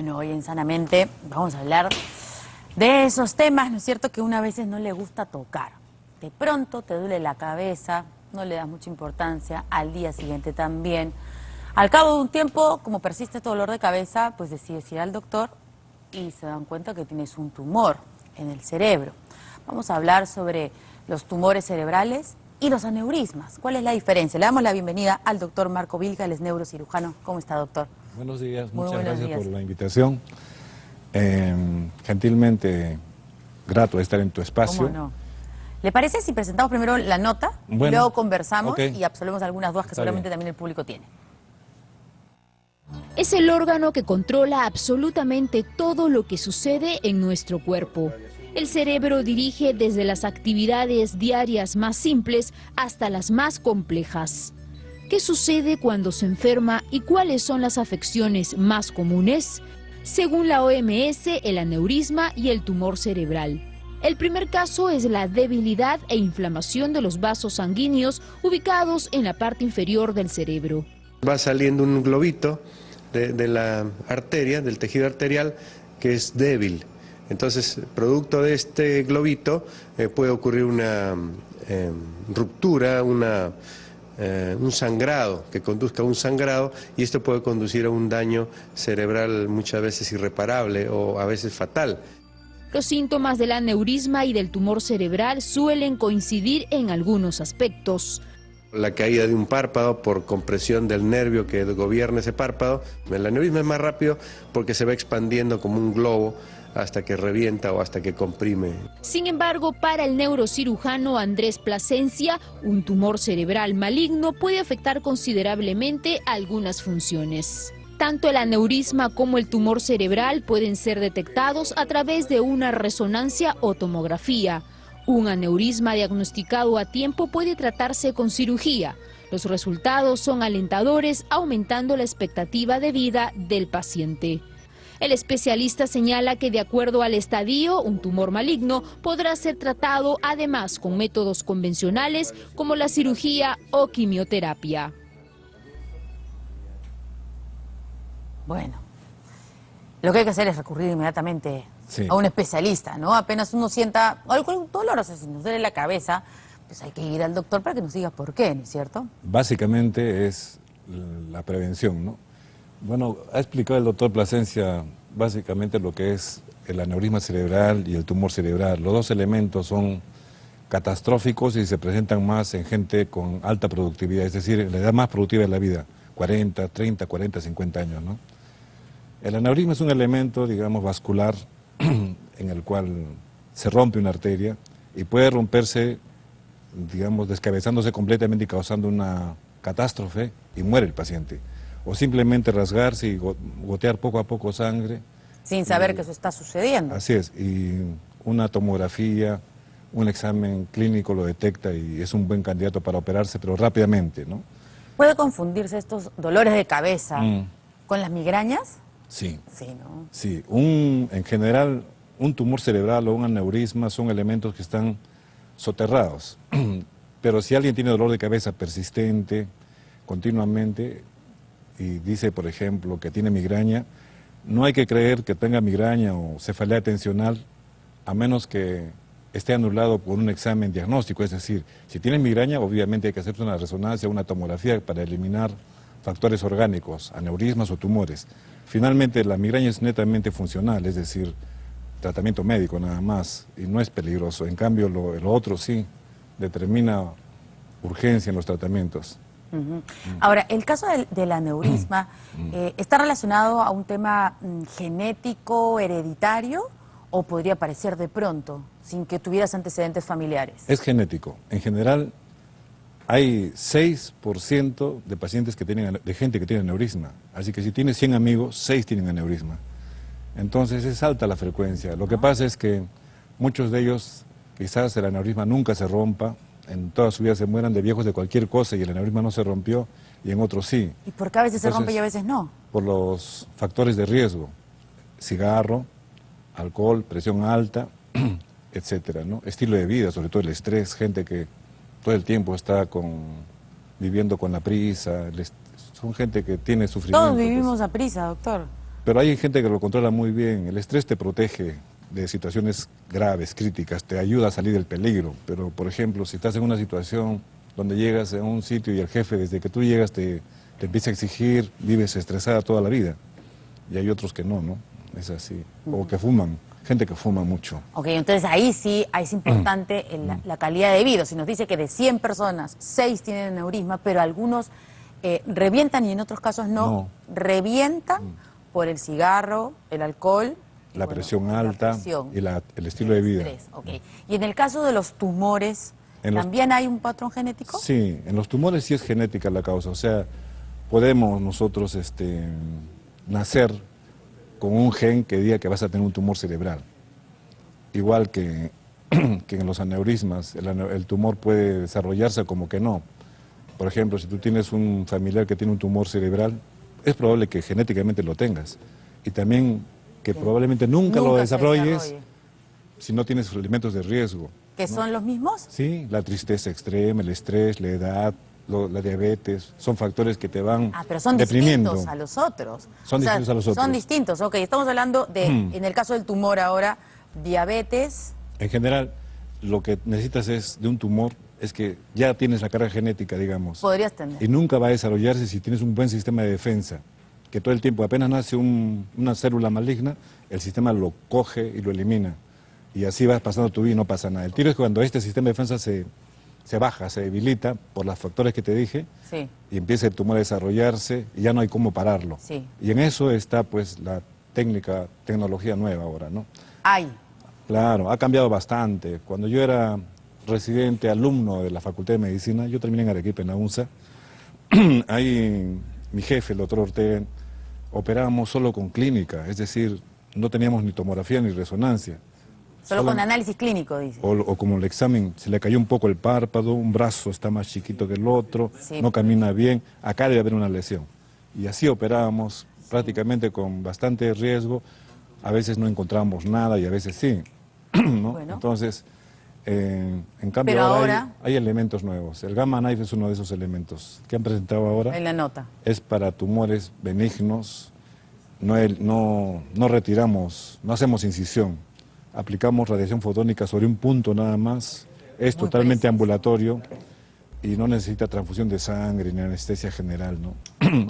Bueno, hoy en Sanamente vamos a hablar de esos temas, ¿no es cierto?, que una a veces no le gusta tocar. De pronto te duele la cabeza, no le das mucha importancia, al día siguiente también. Al cabo de un tiempo, como persiste este dolor de cabeza, pues decides ir al doctor y se dan cuenta que tienes un tumor en el cerebro. Vamos a hablar sobre los tumores cerebrales y los aneurismas. ¿Cuál es la diferencia? Le damos la bienvenida al doctor Marco Vilca, él es neurocirujano. ¿Cómo está, doctor? Buenos días, Muy muchas buenos gracias días. por la invitación. Gentilmente grato de estar en tu espacio. ¿Cómo no? ¿Le parece si presentamos primero la nota, Bueno, luego conversamos ok. y absolvemos algunas dudas que Está seguramente bien. también el público tiene? Es el órgano que controla absolutamente todo lo que sucede en nuestro cuerpo. El cerebro dirige desde las actividades diarias más simples hasta las más complejas. ¿Qué sucede cuando se enferma y cuáles son las afecciones más comunes? Según la OMS, el aneurisma y el tumor cerebral. El primer caso es la debilidad e inflamación de los vasos sanguíneos ubicados en la parte inferior del cerebro. Va saliendo un globito de la arteria, del tejido arterial, que es débil. Entonces, producto de este globito puede ocurrir una ruptura, un sangrado, que conduzca a un sangrado, y esto puede conducir a un daño cerebral muchas veces irreparable o a veces fatal. Los síntomas del aneurisma y del tumor cerebral suelen coincidir en algunos aspectos. La caída de un párpado por compresión del nervio que gobierna ese párpado. El aneurisma es más rápido porque se va expandiendo como un globo hasta que revienta o hasta que comprime. Sin embargo, para el neurocirujano Andrés Plasencia, un tumor cerebral maligno puede afectar considerablemente algunas funciones. Tanto el aneurisma como el tumor cerebral pueden ser detectados a través de una resonancia o tomografía. Un aneurisma diagnosticado a tiempo puede tratarse con cirugía. Los resultados son alentadores, aumentando la expectativa de vida del paciente. El especialista señala que de acuerdo al estadio, un tumor maligno podrá ser tratado además con métodos convencionales como la cirugía o quimioterapia. Bueno, lo que hay que hacer es recurrir inmediatamente Sí. a un especialista, ¿no? Apenas uno sienta algún dolor, o sea, si nos duele la cabeza, pues hay que ir al doctor para que nos diga por qué, ¿no es cierto? Básicamente es la prevención, ¿no? Bueno, ha explicado el doctor Plasencia básicamente lo que es el aneurisma cerebral y el tumor cerebral. Los dos elementos son catastróficos y se presentan más en gente con alta productividad, es decir, en la edad más productiva de la vida, 40, 30, 40, 50 años, ¿no? El aneurisma es un elemento, digamos, vascular en el cual se rompe una arteria y puede romperse, digamos, descabezándose completamente y causando una catástrofe y muere el paciente. O simplemente rasgarse y gotear poco a poco sangre. Sin saber que eso está sucediendo. Así es, y una tomografía, un examen clínico lo detecta y es un buen candidato para operarse, pero rápidamente, ¿no? ¿Puede confundirse estos dolores de cabeza Mm. con las migrañas? Sí. Sí, ¿no? Sí, en general, un tumor cerebral o un aneurisma son elementos que están soterrados. Pero si alguien tiene dolor de cabeza persistente, continuamente, y dice, por ejemplo, que tiene migraña, no hay que creer que tenga migraña o cefalea tensional, a menos que esté anulado por un examen diagnóstico. Es decir, si tiene migraña, obviamente hay que hacerse una resonancia, una tomografía para eliminar factores orgánicos, aneurismas o tumores. Finalmente, la migraña es netamente funcional, es decir, tratamiento médico nada más, y no es peligroso. En cambio, lo otro sí determina urgencia en los tratamientos. Ujú. Ahora, el caso del aneurisma, ¿está relacionado a un tema genético, hereditario, o podría aparecer de pronto, sin que tuvieras antecedentes familiares? Es genético. En general, hay 6% de pacientes de gente que tiene aneurisma. Así que si tienes 100 amigos, 6 tienen aneurisma. Entonces es alta la frecuencia. Lo que pasa es que muchos de ellos, quizás el aneurisma nunca se rompa, en toda su vida se mueran de viejos de cualquier cosa y el aneurisma no se rompió, y en otros sí. ¿Y por qué a veces se rompe Entonces, y a veces no? Por los factores de riesgo, cigarro, alcohol, presión alta, etcétera, ¿no? Estilo de vida, sobre todo el estrés, gente que todo el tiempo está viviendo con la prisa, son gente que tiene sufrimiento. Todos pues. vivimos a prisa, doctor. Pero hay gente que lo controla muy bien. El estrés te protege de situaciones graves, críticas, te ayuda a salir del peligro. Pero, por ejemplo, si estás en una situación donde llegas a un sitio y el jefe, desde que tú llegas, te empieza a exigir, vives estresada toda la vida. Y hay otros que no, ¿no? Es así. O que fuman, gente que fuma mucho. Ok, entonces ahí sí es importante la calidad de vida. Si nos dice que de 100 personas, 6 tienen aneurisma, pero algunos revientan y en otros casos no. Revientan por el cigarro, el alcohol. La presión alta y el estilo de vida. Okay. Y en el caso de los tumores, ¿también hay un patrón genético? Sí, en los tumores sí es genética la causa. O sea, podemos nosotros nacer con un gen que diga que vas a tener un tumor cerebral. Igual que en los aneurismas, el tumor puede desarrollarse como que no. Por ejemplo, si tú tienes un familiar que tiene un tumor cerebral, es probable que genéticamente lo tengas. Y también que probablemente nunca lo desarrolles si no tienes elementos de riesgo. ¿Que son los mismos? Sí, la tristeza extrema, el estrés, la edad, la diabetes, son factores que te van pero son deprimiendo. Distintos a los otros. Son distintos a los otros. Son distintos, ok. Estamos hablando de, en el caso del tumor ahora, diabetes. En general, lo que necesitas de un tumor es que ya tienes la carga genética, digamos. Podrías tener. Y nunca va a desarrollarse si tienes un buen sistema de defensa. Que todo el tiempo, apenas nace una célula maligna, el sistema lo coge y lo elimina. Y así vas pasando tu vida y no pasa nada. El tiro es cuando este sistema de defensa se baja, se debilita por los factores que te dije, y empieza el tumor a desarrollarse y ya no hay cómo pararlo. Y en eso está pues la tecnología nueva ahora, ¿no? Claro, ha cambiado bastante. Cuando yo era residente, alumno de la Facultad de Medicina, yo terminé en Arequipa, en la UNSA, ahí mi jefe, el doctor Ortega, operábamos solo con clínica, es decir, no teníamos ni tomografía ni resonancia. Solo con análisis clínico, dice. O como el examen, se le cayó un poco el párpado, un brazo está más chiquito que el otro, no camina bien, acá debe haber una lesión. Y así operábamos prácticamente con bastante riesgo, a veces no encontrábamos nada y a veces sí, ¿no? Bueno. Entonces, en cambio ahora hay elementos nuevos. El gamma knife es uno de esos elementos que han presentado ahora. En la nota. Es para tumores benignos, no retiramos, no hacemos incisión. Aplicamos radiación fotónica sobre un punto nada más, es totalmente ambulatorio y no necesita transfusión de sangre ni anestesia general, ¿no?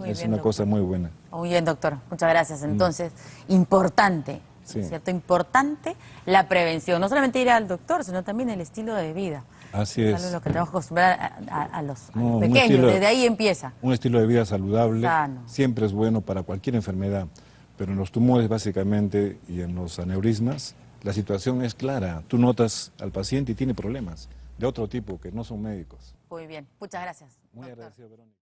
Es una cosa muy buena. Muy bien, doctor, muchas gracias. Entonces, importante, ¿cierto? Importante la prevención, no solamente ir al doctor, sino también el estilo de vida. Así es. Es lo que tenemos que acostumbrar a los pequeños, desde ahí empieza. Un estilo de vida saludable, siempre es bueno para cualquier enfermedad, pero en los tumores básicamente y en los aneurismas, la situación es clara. Tú notas al paciente y tiene problemas de otro tipo que no son médicos. Muy bien, muchas gracias. Muy agradecido, Verónica.